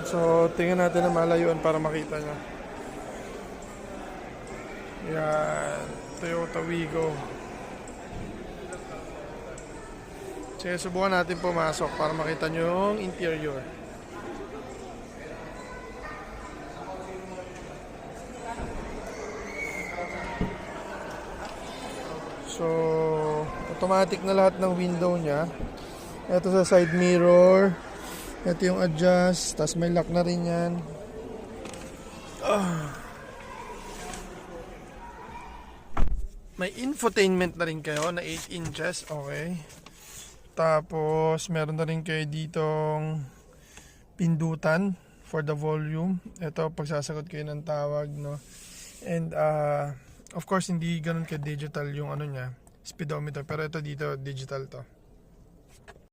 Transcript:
So, tingnan natin ang malayuan para makita nyo. Yan, Toyota Wigo. Sige, subukan natin pumasok para makita nyo yung interior. So, automatic na lahat ng window niya. Ito sa side mirror. Ito yung adjust. Tapos may lock na rin yan. May infotainment na rin kayo na 8 inches. Okay. Tapos, meron na rin kayo ditong pindutan for the volume. Ito, pagsasagot kayo ng tawag, no? And, of course, hindi ganun ka-digital yung ano niya, speedometer. Pero ito dito, digital to.